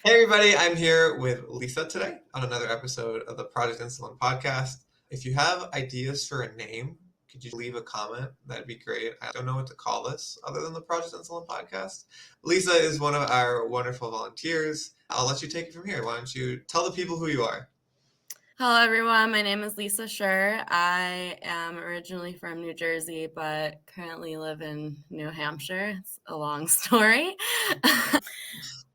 Hey everybody, I'm here with Lisa today on another episode of the Project Insulin podcast. If you have ideas for a name, could you leave a comment? That'd be great. I don't know what to call this other than the Project Insulin podcast. Lisa is one of our wonderful volunteers. I'll let you take it from here. Why don't you tell the people who you are? Hello, everyone. My name is Lisa Sher. I am originally from New Jersey, but currently live in New Hampshire. It's a long story.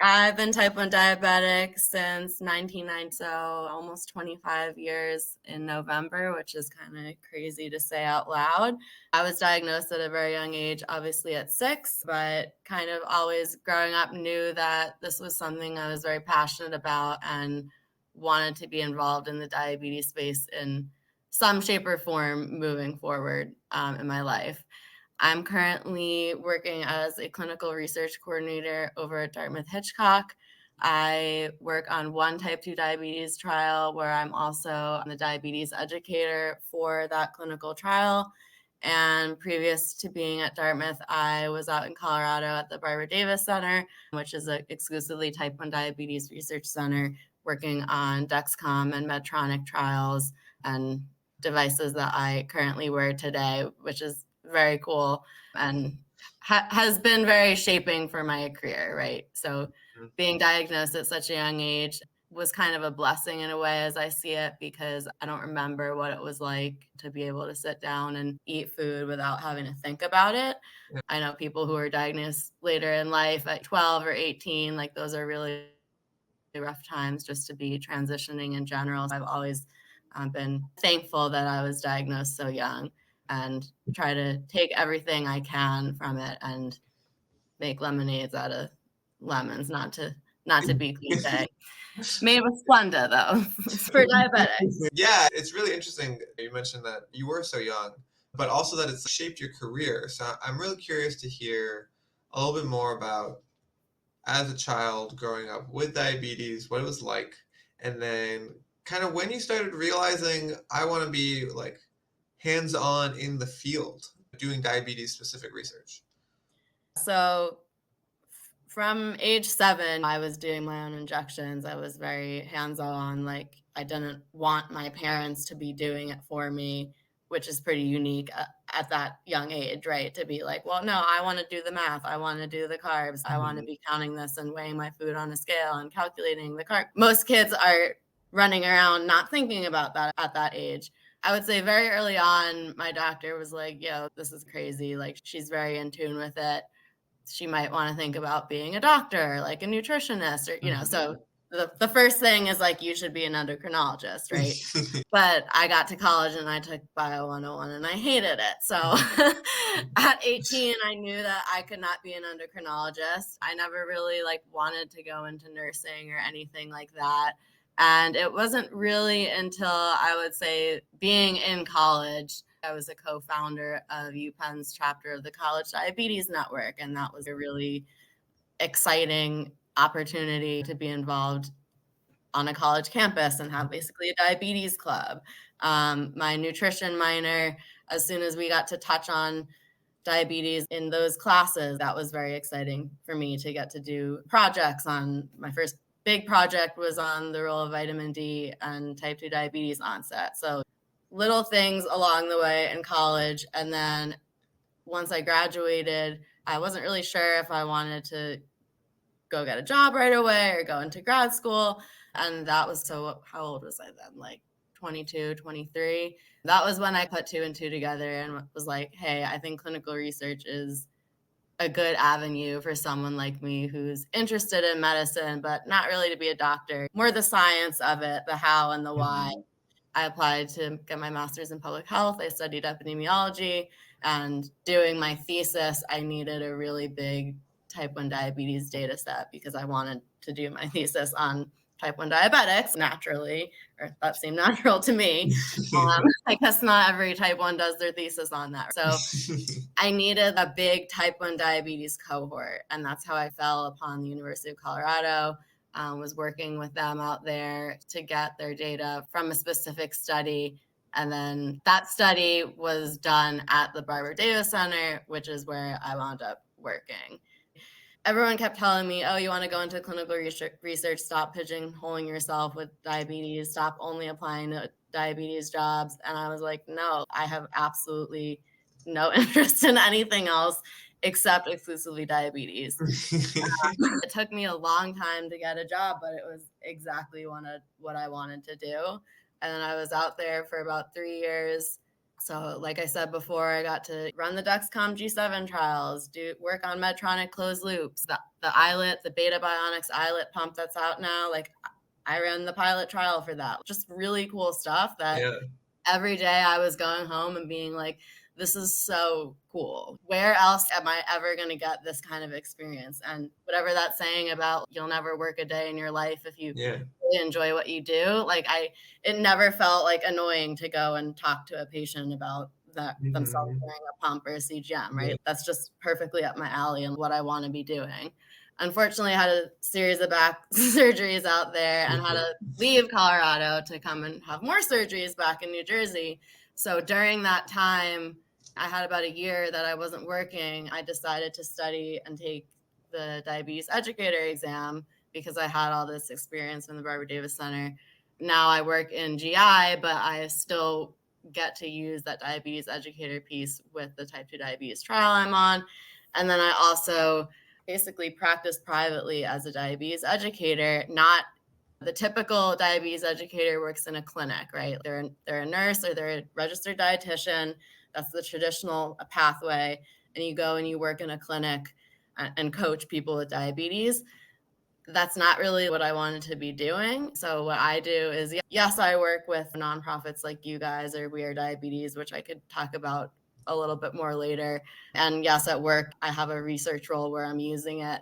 I've been type 1 diabetic since 1990, so almost 25 years in November, which is kind of crazy to say out loud. I was diagnosed at a very young age, obviously at 6, but kind of always growing up knew that this was something I was very passionate about and wanted to be involved in the diabetes space in some shape or form moving forward in my life. I'm currently working as a clinical research coordinator over at Dartmouth Hitchcock. I work on one type 2 diabetes trial where I'm also the diabetes educator for that clinical trial. And previous to being at Dartmouth, I was out in Colorado at the Barbara Davis Center, which is an exclusively type 1 diabetes research center, working on Dexcom and Medtronic trials and devices that I currently wear today, which is very cool and has been very shaping for my career, right? So being diagnosed at such a young age was kind of a blessing in a way as I see it, because I don't remember what it was like to be able to sit down and eat food without having to think about it. Yeah. I know people who are diagnosed later in life at 12 or 18, like those are really rough times just to be transitioning in general. So I've always been thankful that I was diagnosed so young and try to take everything I can from it and make lemonades out of lemons, not to be cliche. Made with Splenda though. It's for diabetics. Yeah, it's really interesting. You mentioned that you were so young, but also that it's shaped your career. So I'm really curious to hear a little bit more about as a child growing up with diabetes, what it was like, and then kind of when you started realizing I want to be like hands-on in the field doing diabetes specific research. So from age 7, I was doing my own injections. I was very hands-on, like, I didn't want my parents to be doing it for me, which is pretty unique at that young age, right? To be like, "Well, no, I wanna do the math, I wanna do the carbs, I wanna Mhm. be counting this and weighing my food on a scale and calculating the carb." Most kids are running around not thinking about that at that age. I would say very early on, my doctor was like, "Yo, this is crazy," like, she's very in tune with it. She might want to think about being a doctor, like a nutritionist, or, Mhm. so the first thing is like, you should be an endocrinologist, right? But I got to college and I took Bio 101 and I hated it. So at 18, I knew that I could not be an endocrinologist. I never really like wanted to go into nursing or anything like that. And it wasn't really until I would say being in college, I was a co-founder of UPenn's chapter of the College Diabetes Network. And that was a really exciting opportunity to be involved on a college campus and have basically a diabetes club. My nutrition minor, as soon as we got to touch on diabetes in those classes, that was very exciting for me to get to do projects on. My first big project was on the role of vitamin D and type 2 diabetes onset. So little things along the way in college. And then once I graduated, I wasn't really sure if I wanted to go get a job right away or go into grad school. And that was, so how old was I then? Like 22, 23. That was when I put two and two together and was like, hey, I think clinical research is a good avenue for someone like me who's interested in medicine, but not really to be a doctor, more the science of it, the how and the why. Mhm. I applied to get my master's in public health. I studied epidemiology, and doing my thesis, I needed a really big type 1 diabetes data set because I wanted to do my thesis on type 1 diabetics naturally, or that seemed natural to me. I guess not every type 1 does their thesis on that. So I needed a big type 1 diabetes cohort, and that's how I fell upon the University of Colorado. Was working with them out there to get their data from a specific study. And then that study was done at the Barbara Davis Center, which is where I wound up working. everyone kept telling me, "Oh, you wanna go into clinical research, stop pigeonholing yourself with diabetes, stop only applying to diabetes jobs," and I was like, "No, I have absolutely no interest in anything else except exclusively diabetes." It took me a long time to get a job, but it was exactly what I wanted to do, and then I was out there for about 3 years. So, like I said before, I got to run the Dexcom G7 trials, do work on Medtronic closed loops, the iLet, the Beta Bionics iLet pump that's out now, like, I ran the pilot trial for that. Just really cool stuff that Yeah. every day I was going home and being like, this is so cool. Where else am I ever going to get this kind of experience? And whatever that's saying about you'll never work a day in your life if you Yeah. really enjoy what you do, like it never felt like annoying to go and talk to a patient about that themselves Mhm. wearing a pump or a CGM, Yeah. right? That's just perfectly up my alley and what I want to be doing. Unfortunately, I had a series of back surgeries out there and had to leave Colorado to come and have more surgeries back in New Jersey. So during that time, I had about a year that I wasn't working. I decided to study and take the diabetes educator exam because I had all this experience in the Barbara Davis Center. Now I work in GI, but I still get to use that diabetes educator piece with the type 2 diabetes trial I'm on. And then I also basically practice privately as a diabetes educator, not the typical diabetes educator works in a clinic, right? They're a nurse or they're a registered dietitian. That's the traditional pathway. And you go and you work in a clinic and coach people with diabetes. That's not really what I wanted to be doing. So what I do is, yes, I work with nonprofits like you guys or We Are Diabetes, which I could talk about a little bit more later. And yes, at work, I have a research role where I'm using it.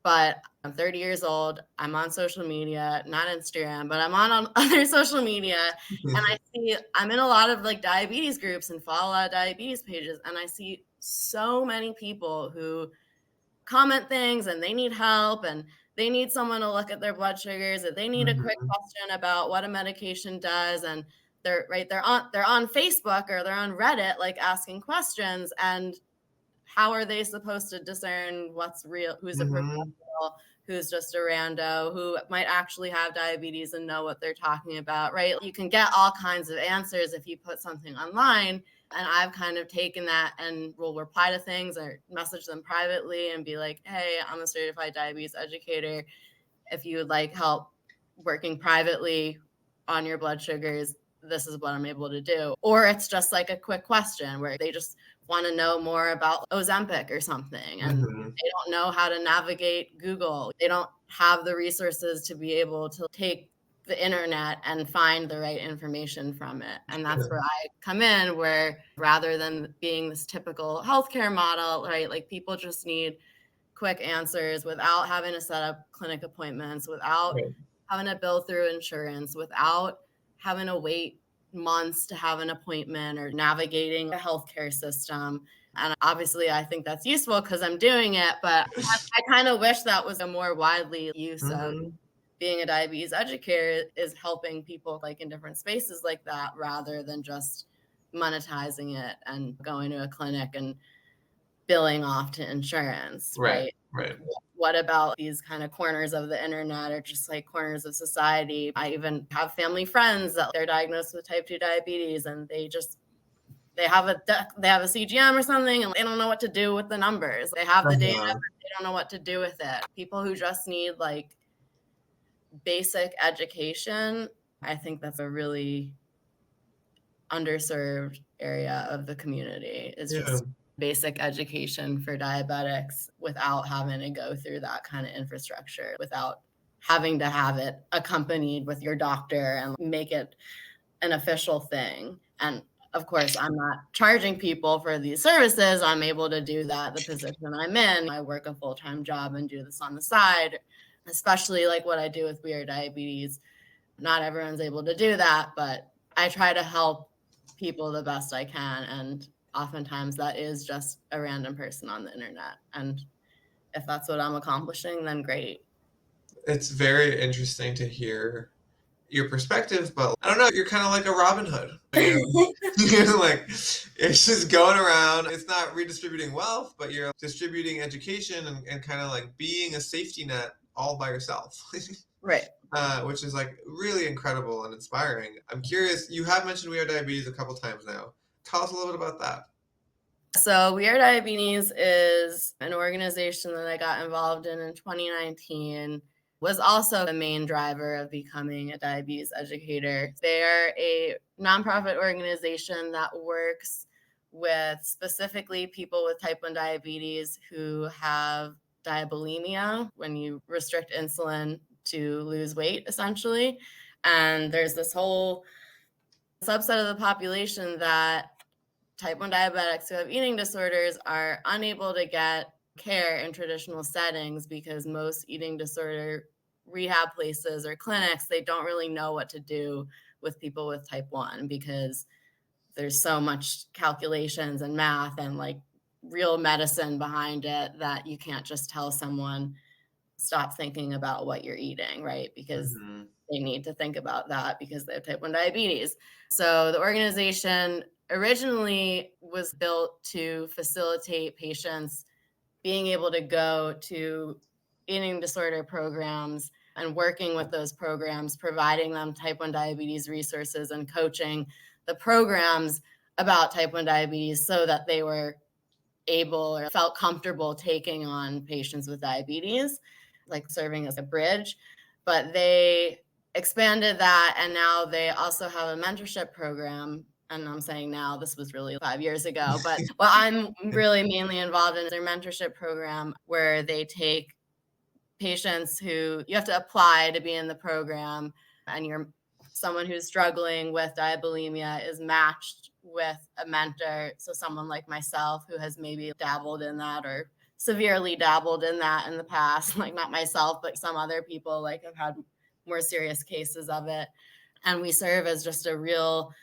But I'm 30 years old. I'm on social media, not Instagram, but I'm on other social media. And I see I'm in a lot of like diabetes groups and follow a lot of diabetes pages. And I see so many people who comment things and they need help and they need someone to look at their blood sugars, or they need a quick Mhm. question about what a medication does, and they're on Facebook or they're on Reddit like asking questions, and how are they supposed to discern what's real, who's a Mhm. professional, who's just a rando, who might actually have diabetes and know what they're talking about, right? You can get all kinds of answers if you put something online. And I've kind of taken that and will reply to things or message them privately and be like, hey, I'm a certified diabetes educator. If you would like help working privately on your blood sugars, this is what I'm able to do. Or it's just like a quick question where they just want to know more about Ozempic or something and Mhm. they don't know how to navigate Google. They don't have the resources to be able to take the internet and find the right information from it. And that's Yeah. where I come in, where rather than being this typical healthcare model, right? Like people just need quick answers without having to set up clinic appointments, without Right. having to bill through insurance, without having to wait months to have an appointment or navigating a healthcare system. And obviously, I think that's useful because I'm doing it, but I kind of wish that was a more widely use of Mhm. being a diabetes educator is helping people like in different spaces like that rather than just monetizing it and going to a clinic and billing off to insurance, Right. right? Right. What about these kind of corners of the internet or just like corners of society? I even have family friends that they're diagnosed with type 2 diabetes and they have a CGM or something and they don't know what to do with the numbers. They have the data, Uh-huh. but they don't know what to do with it. People who just need like basic education, I think that's a really underserved area of the community is Yeah. just basic education for diabetics without having to go through that kind of infrastructure, without having to have it accompanied with your doctor and make it an official thing. And of course, I'm not charging people for these services. I'm able to do that the position I'm in. I work a full-time job and do this on the side, especially like what I do with We Are Diabetes. Not everyone's able to do that, but I try to help people the best I can. And oftentimes that is just a random person on the internet. And if that's what I'm accomplishing, then great. It's very interesting to hear your perspective, but I don't know, you're kind of like a Robin Hood. You're like, it's just going around. It's not redistributing wealth, but you're distributing education and kind of like being a safety net all by yourself. Right. Which is like really incredible and inspiring. I'm curious, you have mentioned We Are Diabetes a couple times now. Tell us a little bit about that. So, We Are Diabetes is an organization that I got involved in 2019. Was also the main driver of becoming a diabetes educator. They're a nonprofit organization that works with specifically people with type 1 diabetes who have diabulimia, when you restrict insulin to lose weight, essentially. And there's this whole subset of the population that type 1 diabetics who have eating disorders are unable to get care in traditional settings because most eating disorder rehab places or clinics, they don't really know what to do with people with type 1 because there's so much calculations and math and like real medicine behind it that you can't just tell someone stop thinking about what you're eating, right? Because Hmm. they need to think about that because they have type 1 diabetes. So the organization originally was built to facilitate patients being able to go to eating disorder programs and working with those programs, providing them type 1 diabetes resources and coaching the programs about type 1 diabetes so that they were able or felt comfortable taking on patients with diabetes, like serving as a bridge. But they expanded that, and now they also have a mentorship program. And I'm saying now, this was really 5 years ago, but what I'm really mainly involved in is their mentorship program where they take patients who you have to apply to be in the program, and you're someone who's struggling with diabulimia is matched with a mentor. So someone like myself who has maybe dabbled in that or severely dabbled in that in the past, like not myself, but some other people like have had more serious cases of it. And we serve as just a real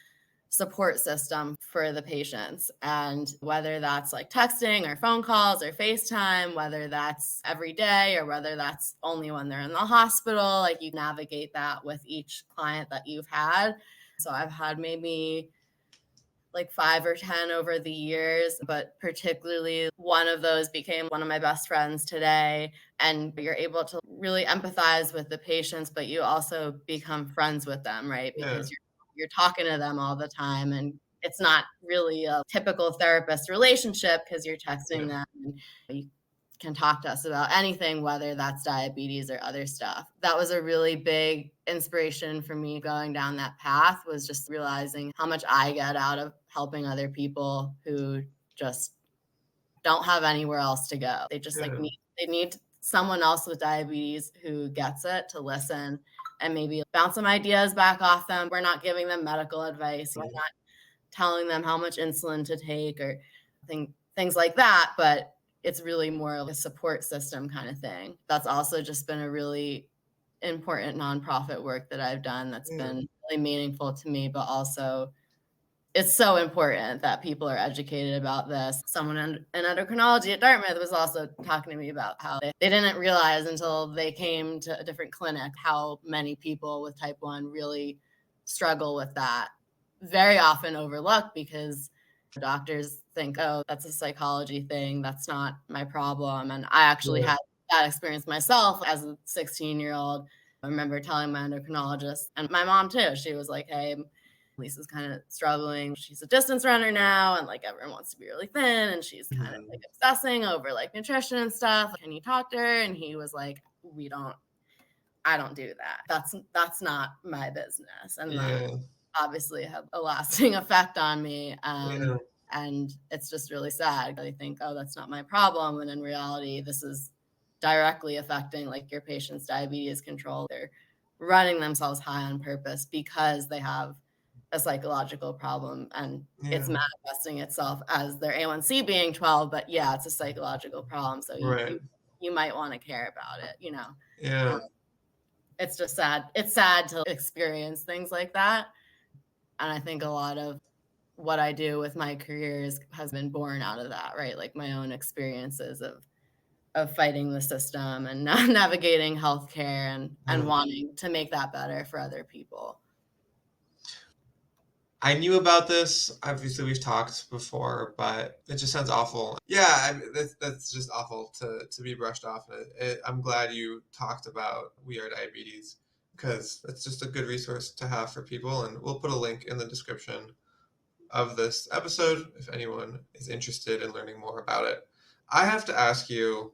support system for the patients. And whether that's like texting or phone calls or FaceTime, whether that's every day or whether that's only when they're in the hospital, like you navigate that with each client that you've had. So I've had maybe like 5 or 10 over the years, but particularly one of those became one of my best friends today. And you're able to really empathize with the patients, but you also become friends with them, right? Yeah, Because you're talking to them all the time, and it's not really a typical therapist relationship because you're yeah, texting them and you can talk to us about anything, whether that's diabetes or other stuff. That was a really big inspiration for me going down that path, was just realizing how much I get out of helping other people who just don't have anywhere else to go. They just like yeah. need someone else with diabetes who gets it to listen and maybe bounce some ideas back off them. We're not giving them medical advice. We're Mhm. not telling them how much insulin to take or things like that, but it's really more of a support system kind of thing. That's also just been a really important nonprofit work that I've done that's Yeah. been really meaningful to me, but also it's so important that people are educated about this. Someone in endocrinology at Dartmouth was also talking to me about how they didn't realize until they came to a different clinic how many people with type 1 really struggle with that. Very often overlooked because doctors think, oh, that's a psychology thing. That's not my problem. And I actually Yeah. had that experience myself as a 16-year-old. I remember telling my endocrinologist and my mom too. She was like, hey, Lisa's kind of struggling. She's a distance runner now, and like everyone wants to be really thin, and she's kind of like Mhm. obsessing over like nutrition and stuff. Can you talk to her? And he was like, I don't do that. That's not my business. And that Yeah. obviously had a lasting effect on me. Yeah. And it's just really sad. I think, oh, that's not my problem. And in reality, this is directly affecting like your patient's diabetes control. They're running themselves high on purpose because they have a psychological problem and it's Yeah. manifesting itself as their A1C being 12, but yeah, it's a psychological problem. So Right. you might want to care about it, Yeah. it's just sad. It's sad to experience things like that. And I think a lot of what I do with my careers has been born out of that, right? Like my own experiences of of fighting the system and navigating healthcare and Mm. wanting to make that better for other people. I knew about this. Obviously, we've talked before, but it just sounds awful. Yeah, that's just awful to be brushed off. And I'm glad you talked about We Are Diabetes because it's just a good resource to have for people. And we'll put a link in the description of this episode if anyone is interested in learning more about it. I have to ask you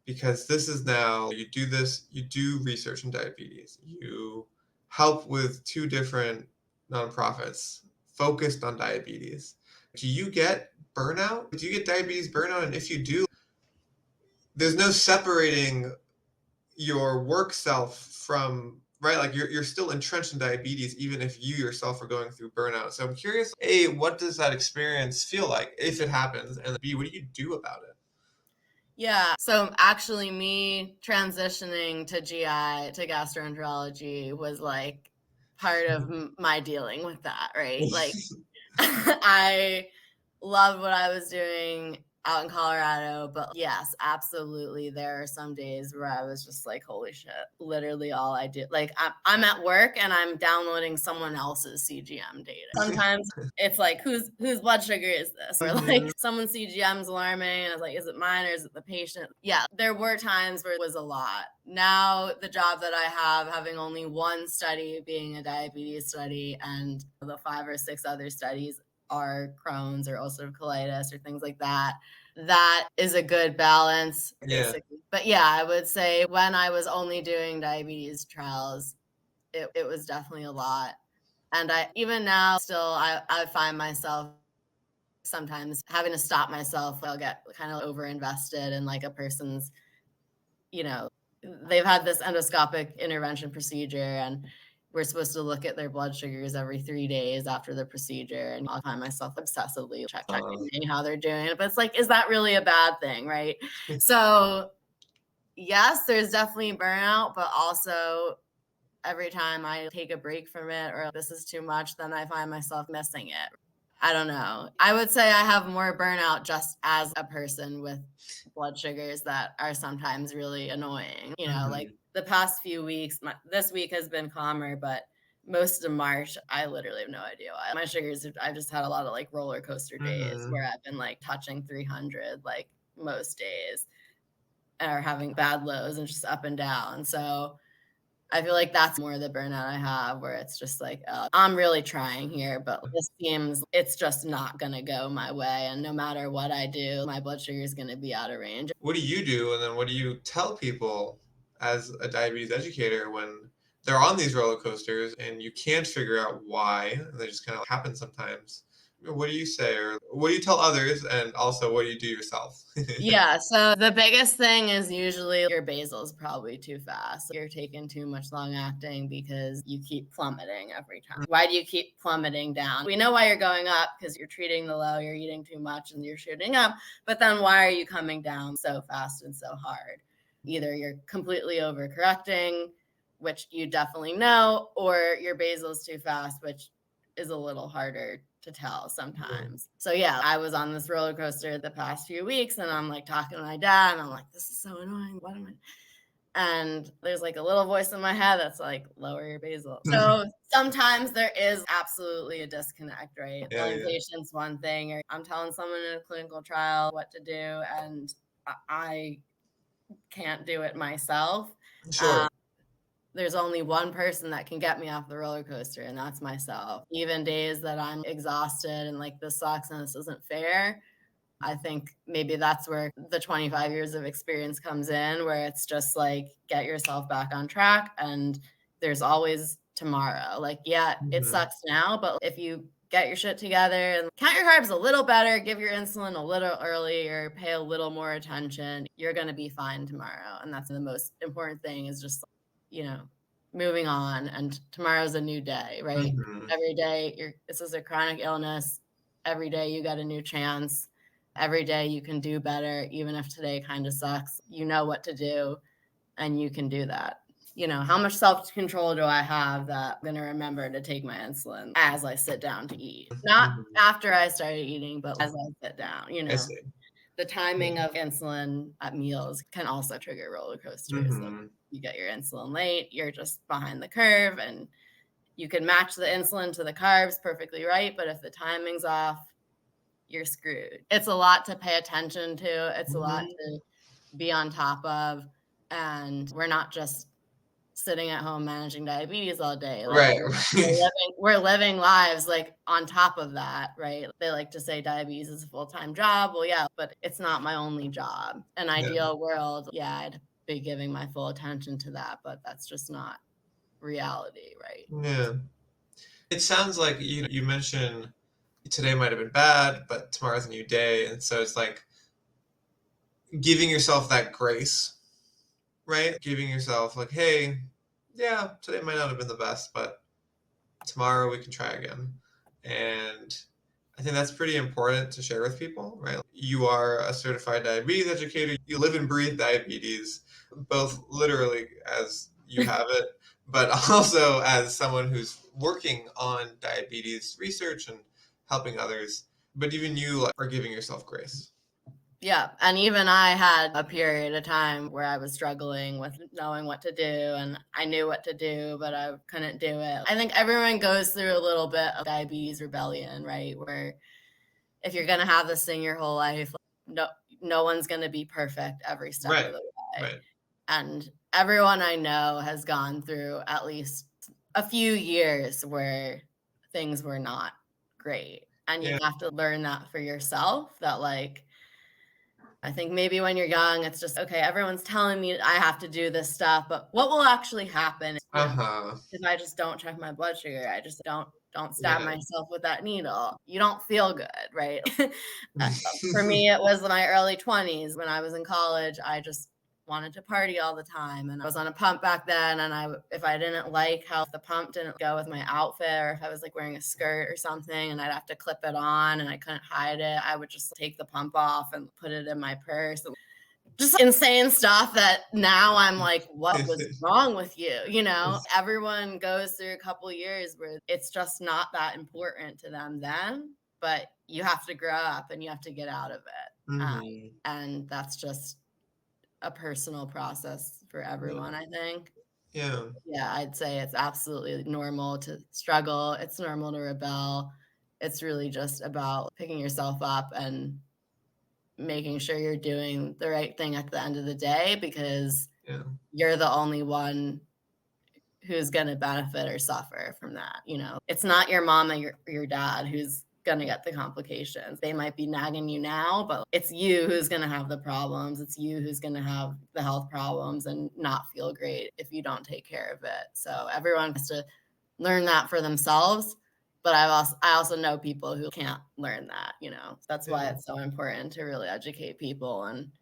because this is now you do research in diabetes, you help with two different nonprofits focused on diabetes. Do you get burnout? Do you get diabetes burnout? And if you do, there's no separating your work self from right, like you're still entrenched in diabetes even if you yourself are going through burnout. So I'm curious, A, what does that experience feel like if it happens, and B, what do you do about it? Yeah. So actually, me transitioning to GI, to gastroenterology, was like part of my dealing with that, right? Like, I loved what I was doing out in Colorado, but yes, absolutely. There are some days where I was just like, holy shit, literally all I do. Like, I'm at work and I'm downloading someone else's CGM data. Sometimes it's like, whose blood sugar is this? Or like someone's CGM's alarming, and I was like, is it mine or is it the patient? Yeah, there were times where it was a lot. Now the job that I have, having only one study being a diabetes study and the 5 or 6 other studies are Crohn's or ulcerative colitis or things like that. That is a good balance, Yeah. basically. But yeah, I would say when I was only doing diabetes trials, it was definitely a lot. And I even now still I find myself sometimes having to stop myself. I'll get kind of over invested in like a person's, you know, they've had this endoscopic intervention procedure and we're supposed to look at their blood sugars every 3 days after the procedure. And I'll find myself obsessively checking how they're doing. But it's like, is that really a bad thing? Right. So, yes, there's definitely burnout, but also every time I take a break from it or this is too much, then I find myself missing it. I don't know. I would say I have more burnout just as a person with blood sugars that are sometimes really annoying. Like Mhm. the past few weeks, this week has been calmer, but most of March, I literally have no idea why. My sugars, I've just had a lot of like roller coaster days Mhm. where I've been like touching 300 like most days or having bad lows and just up and down. So I feel like that's more the burnout I have where it's just like, I'm really trying here, but this seems it's just not gonna go my way, and no matter what I do, my blood sugar is gonna be out of range. What do you do, and then what do you tell people as a diabetes educator when they're on these roller coasters and you can't figure out why, and they just kind of happen sometimes? What do you say, or what do you tell others, and also what do you do yourself? Yeah, so the biggest thing is usually your basal's probably too fast. You're taking too much long acting because you keep plummeting every time. Why do you keep plummeting down? We know why you're going up because you're treating the low, you're eating too much and you're shooting up. But then why are you coming down so fast and so hard? Either you're completely overcorrecting, which you definitely know, or your basal's too fast, which is a little harder to tell Mhm. sometimes. So yeah, I was on this roller coaster the past few weeks and I'm like talking to my dad and I'm like, this is so annoying. What am I? And there's like a little voice in my head that's like, lower your basal. So sometimes there is absolutely a disconnect, right? Yeah, Telling yeah. patients one thing, or I'm telling someone in a clinical trial what to do, and I can't do it myself. Sure. There's only one person that can get me off the roller coaster, and that's myself. Even days that I'm exhausted and like this sucks and this isn't fair, I think maybe that's where the 25 years of experience comes in, where it's just like get yourself back on track and there's always tomorrow. Like, yeah, it Mhm. sucks now, but if you get your shit together and count your carbs a little better, give your insulin a little earlier, pay a little more attention, you're going to be fine tomorrow. And that's the most important thing is just, moving on. And tomorrow's a new day, right? Mhm. Every day, this is a chronic illness. Every day you got a new chance. Every day you can do better, even if today kind of sucks. You know what to do, and you can do that. How much self control do I have that I'm going to remember to take my insulin as I sit down to eat? Not Mhm. after I started eating, but as I sit down, I see. The timing of insulin at meals can also trigger roller coasters. Like, Mhm. you get your insulin late, you're just behind the curve, and you can match the insulin to the carbs perfectly right, but if the timing's off, you're screwed. It's a lot to pay attention to. It's a lot Mhm. to be on top of, and we're not just sitting at home managing diabetes all day. Like, Right. we're living lives, like, on top of that, right? They like to say diabetes is a full-time job. Well, yeah, but it's not my only job. An Yeah. ideal world, yeah, I'd be giving my full attention to that, but that's just not reality, right? Yeah. It sounds like you mentioned today might have been bad, but tomorrow's a new day, and so it's like giving yourself that grace, right? Giving yourself like, hey, yeah, today might not have been the best, but tomorrow we can try again. And I think that's pretty important to share with people, right? You are a certified diabetes educator. You live and breathe diabetes, both literally as you have it, but also as someone who's working on diabetes research and helping others. But even you like, are giving yourself grace. Yeah, and even I had a period of time where I was struggling with knowing what to do, and I knew what to do, but I couldn't do it. I think everyone goes through a little bit of diabetes rebellion, right? Where if you're gonna have this thing your whole life, no no one's gonna be perfect every step of Right. the way. Right. And everyone I know has gone through at least a few years where things were not great. And you Yeah. have to learn that for yourself, that, like, I think maybe when you're young, it's just, okay, everyone's telling me I have to do this stuff, but what will actually happen, Uh huh. if I just don't check my blood sugar? I just don't stab Yeah. myself with that needle. You don't feel good, right? Uh, for me, it was my early 20s. When I was in college, I just wanted to party all the time, and I was on a pump back then, and if I didn't like how the pump didn't go with my outfit, or if I was, like, wearing a skirt or something and I'd have to clip it on and I couldn't hide it, I would just take the pump off and put it in my purse. Just insane stuff that now I'm like, "What was wrong with you?" Everyone goes through a couple years where it's just not that important to them then, but you have to grow up and you have to get out of it, Hmm. and that's just a personal process for Yeah. everyone, I think. Yeah. Yeah, I'd say it's absolutely normal to struggle, it's normal to rebel. It's really just about picking yourself up and making sure you're doing the right thing at the end of the day, because Yeah. you're the only one who's gonna benefit or suffer from that. It's not your mom or your dad who's gonna get the complications. They might be nagging you now, but it's you who's gonna have the problems. It's you who's gonna have the health problems and not feel great if you don't take care of it. So everyone has to learn that for themselves. But I also know people who can't learn that. That's why Yeah. it's so important to really educate people and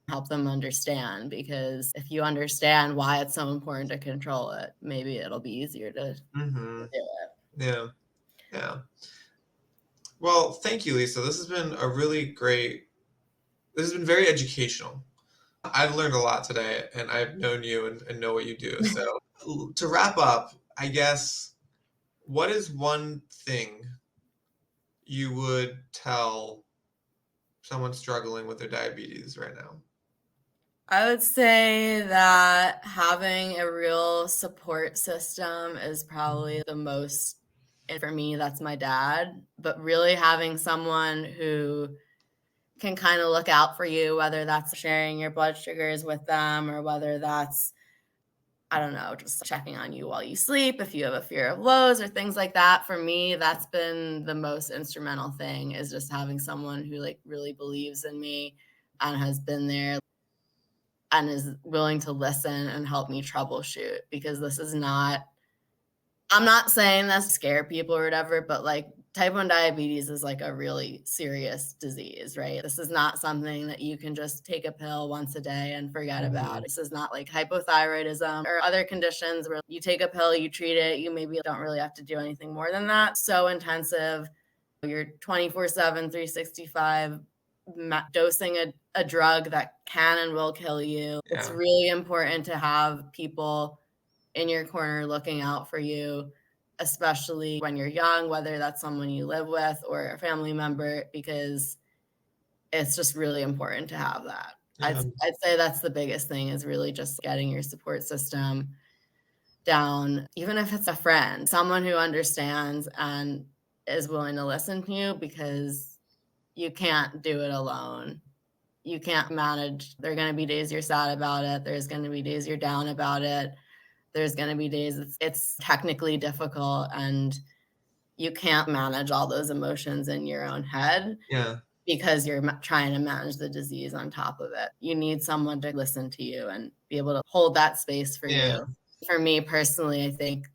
help them understand, because if you understand why it's so important to control it, maybe it'll be easier to do Hmm. it. Yeah. Yeah. Well, thank you, Lisa. This has been a really great, this has been very educational. I've learned a lot today, and I've known you and know what you do. So, to wrap up, I guess, what is one thing you would tell someone struggling with their diabetes right now? I would say that having a real support system is probably the most, and for me, that's my dad, but really having someone who can kind of look out for you, whether that's sharing your blood sugars with them or whether that's, I don't know, just checking on you while you sleep, if you have a fear of lows or things like that. For me, that's been the most instrumental thing, is just having someone who, like, really believes in me and has been there and is willing to listen and help me troubleshoot, because this is not, I'm not saying this to scare people or whatever, but, like, type 1 diabetes is, like, a really serious disease, right? This is not something that you can just take a pill once a day and forget about. Hmm. This is not like hypothyroidism or other conditions where you take a pill, you treat it, you maybe don't really have to do anything more than that. So intensive. You're 24/7, 365, dosing a drug that can and will kill you. It's Yeah. really important to have people in your corner looking out for you, especially when you're young, whether that's someone you live with or a family member, because it's just really important to have that. Yeah. I'd say that's the biggest thing is really just getting your support system down, even if it's a friend, someone who understands and is willing to listen to you because you can't do it alone. You can't manage. There are going to be days you're sad about it. There's going to be days you're down about it. There's going to be days it's technically difficult and you can't manage all those emotions in your own head Yeah. because you're trying to manage the disease on top of it. You need someone to listen to you and be able to hold that space for Yeah. you. For me personally, I think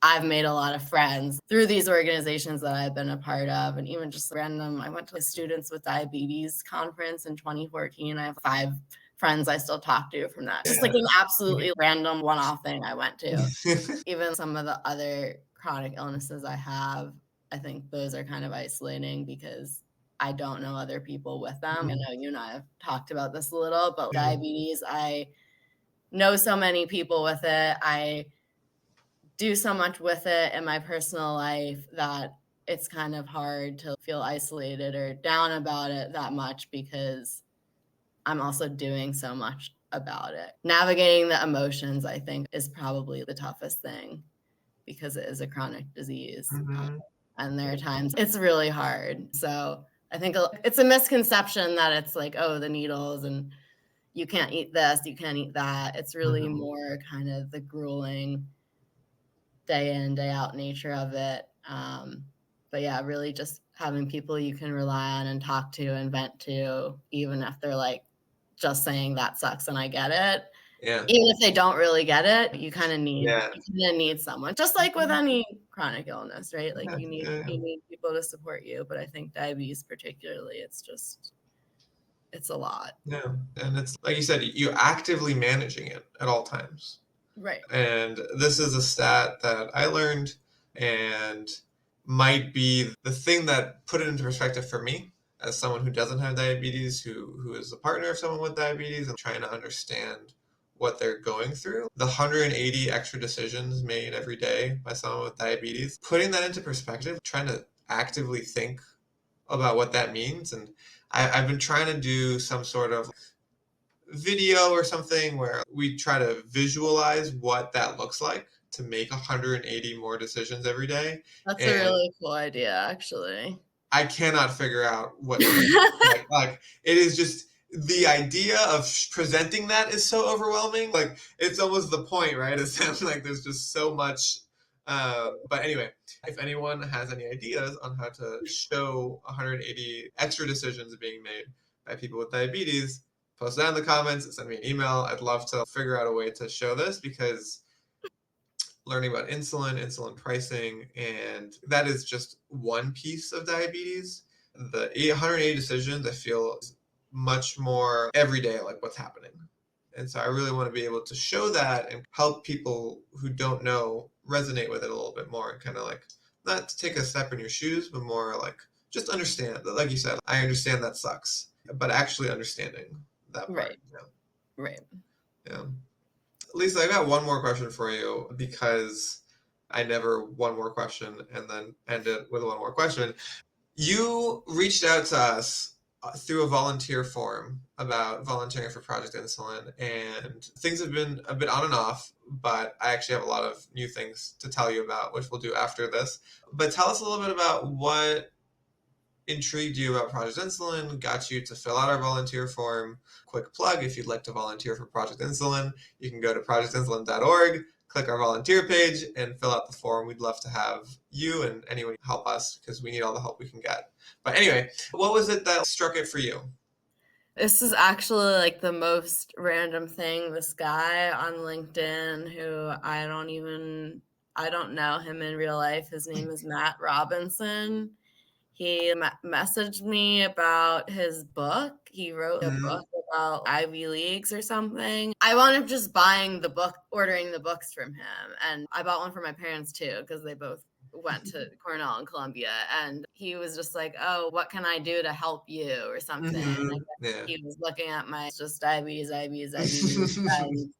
I've made a lot of friends through these organizations that I've been a part of, and even just random. I went to a Students with Diabetes conference in 2014. I have 5 friends I still talk to from that. Just like an absolutely random one-off thing I went to. Even some of the other chronic illnesses I have, I think those are kind of isolating because I don't know other people with them. I know you and I have talked about this a little, but Yeah. diabetes, I know so many people with it. I do so much with it in my personal life that it's kind of hard to feel isolated or down about it that much because I'm also doing so much about it. Navigating the emotions, I think, is probably the toughest thing because it is a chronic disease. Mhm. And there are times it's really hard. So I think it's a misconception that it's like, oh, the needles and you can't eat this, you can't eat that. It's really Mhm. more kind of the grueling day in, day out nature of it. But yeah, really just having people you can rely on and talk to and vent to, even if they're like just saying that sucks and I get it. Yeah. Even if they don't really get it, Yeah. you kinda need someone, just like with any chronic illness, right? Like Yeah. Yeah. you need people to support you, but I think diabetes particularly, it's a lot. Yeah. And it's like you said, you actively managing it at all times. Right. And this is a stat that I learned and might be the thing that put it into perspective for me as someone who doesn't have diabetes, who is a partner of someone with diabetes and trying to understand what they're going through. The 180 extra decisions made every day by someone with diabetes, putting that into perspective, trying to actively think about what that means. And I've been trying to do some sort of video or something where we try to visualize what that looks like to make 180 more decisions every day. That's a And really cool idea, actually. I cannot figure out what to do. Like it is just the idea of presenting that is so overwhelming. Like it's almost the point, right? It sounds like there's just so much. But anyway, if anyone has any ideas on how to show 180 extra decisions being made by people with diabetes, post that in the comments. Send me an email. I'd love to figure out a way to show this because learning about insulin, insulin pricing, and that is just one piece of diabetes. The 180 decisions, I feel, is much more everyday, like what's happening. And so I really want to be able to show that and help people who don't know resonate with it a little bit more and kind of like not to take a step in your shoes, but more like just understand that, like you said, I understand that sucks, but actually understanding that part. Right, right. Yeah. Lisa, I got one more question for you because I never one more question and then end it with one more question. You reached out to us through a volunteer form about volunteering for Project Insulin, and things have been a bit on and off, but I actually have a lot of new things to tell you about, which we'll do after this. But tell us a little bit about what intrigued you about Project Insulin, got you to fill out our volunteer form. Quick plug, if you'd like to volunteer for Project Insulin, you can go to projectinsulin.org, click our volunteer page, and fill out the form. We'd love to have you and anyone help us because we need all the help we can get. But anyway, what was it that struck it for you? This is actually like the most random thing. This guy on LinkedIn who I don't know him in real life. His name is Matt Robinson. He messaged me about his book. He wrote a Mm-hmm. book about Ivy Leagues or something. I wound up just buying the book, ordering the books from him. And I bought one for my parents too, because they both went to Cornell and Columbia. And he was just like, oh, what can I do to help you or something? And I Mm-hmm. guess Yeah. he was looking at my just diabetes, diabetes, diabetes. And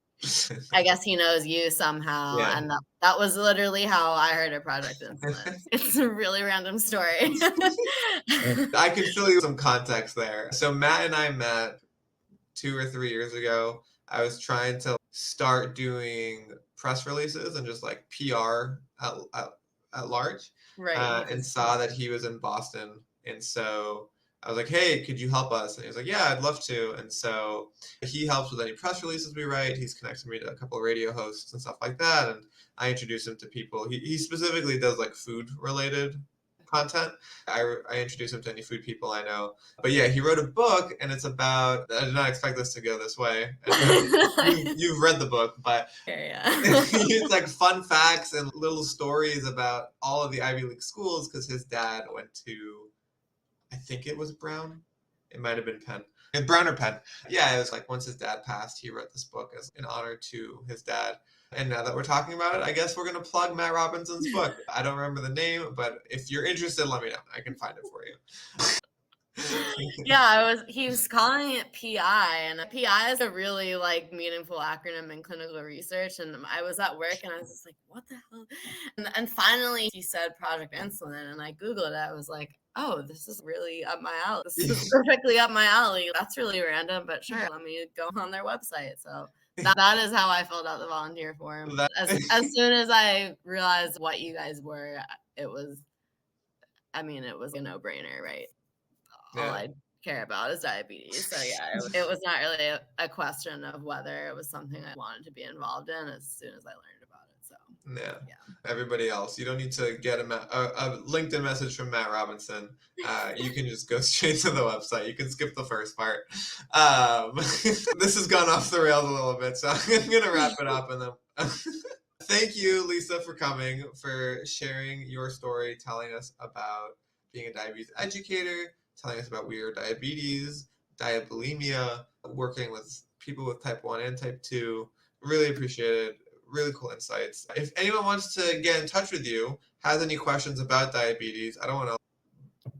I guess he knows you somehow, Yeah. and that was literally how I heard of Project Insulin. It's a really random story. I can fill you some context there. So Matt and I met 2 or 3 years ago. I was trying to start doing press releases and just like PR at large, Right, and because saw that he was in Boston. And so I was like, hey, could you help us? And he was like, yeah, I'd love to. And so he helps with any press releases we write. He's connected me to a couple of radio hosts and stuff like that. And I introduce him to people. He specifically does like food related content. I introduce him to any food people I know. But yeah, he wrote a book, and it's about. I did not expect this to go this way. And you've read the book, but yeah. it's like fun facts and little stories about all of the Ivy League schools because his dad went to, I think it was Brown. It might have been Penn. Brown or Penn. Yeah, it was like once his dad passed, he wrote this book as in honor to his dad. And now that we're talking about it, I guess we're going to plug Matt Robinson's book. I don't remember the name, but if you're interested, let me know. I can find it for you. Yeah, he was calling it PI, and PI is a really like meaningful acronym in clinical research. And I was at work and I was just like, what the hell? And finally he said Project Insulin, and I Googled it. I was like, oh, this is really up my alley. This is perfectly up my alley. That's really random, but sure, let me go on their website. So that is how I filled out the volunteer form. That, As soon as I realized what you guys were, it was, I mean, it was a no-brainer, right? All yeah. I care about is diabetes. So yeah, it was not really a question of whether it was something I wanted to be involved in as soon as I learned about it. So Yeah. yeah. Everybody else, you don't need to get a LinkedIn message from Matt Robinson. You can just go straight to the website. You can skip the first part. This has gone off the rails a little bit, so I'm gonna wrap it up and then. Thank you, Lisa, for coming, for sharing your story, telling us about being a diabetes educator, telling us about weird diabetes, diabulimia, working with people with type 1 and type 2. Really appreciate it. Really cool insights. If anyone wants to get in touch with you, has any questions about diabetes, I don't want to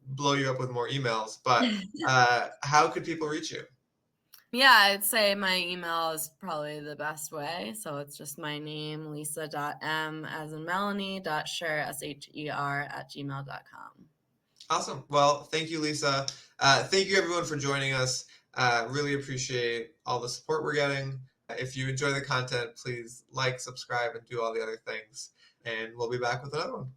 blow you up with more emails, but how could people reach you? Yeah, I'd say my email is probably the best way. So it's just my name, Lisa.m as in Melanie, .sher, SHER at gmail.com. Awesome. Well, thank you, Lisa. Thank you, everyone, for joining us. Really appreciate all the support we're getting. If you enjoy the content, please like, subscribe, and do all the other things. And we'll be back with another one.